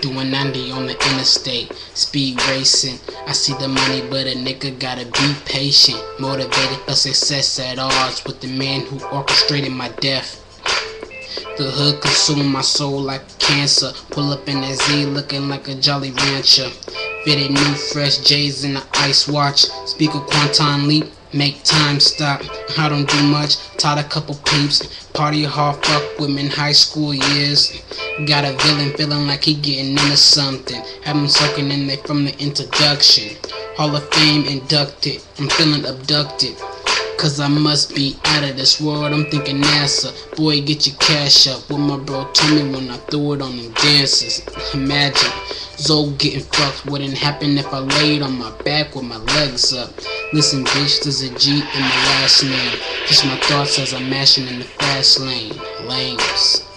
Doing 90 on the interstate, speed racing. I see the money, but a nigga gotta be patient. Motivated for success at odds with the man who orchestrated my death. The hood consumed my soul like cancer. Pull up in that Z looking like a Jolly Rancher. Fitted new fresh J's in the ice watch. Speak a quantum leap, make time stop. I don't do much, taught a couple peeps. Party hard, fuck with me in high school years. Got a villain feeling like he getting into something. Have him soaking in there from the introduction. Hall of Fame inducted, I'm feeling abducted. Cause I must be out of this world, I'm thinking NASA. Boy, get your cash up. What my bro told me when I threw it on them dances. Imagine Zoe getting fucked. Wouldn't happen if I laid on my back with my legs up. Listen bitch, there's a G in my last name. Just my thoughts as I'm mashing in the fast lane. Lames.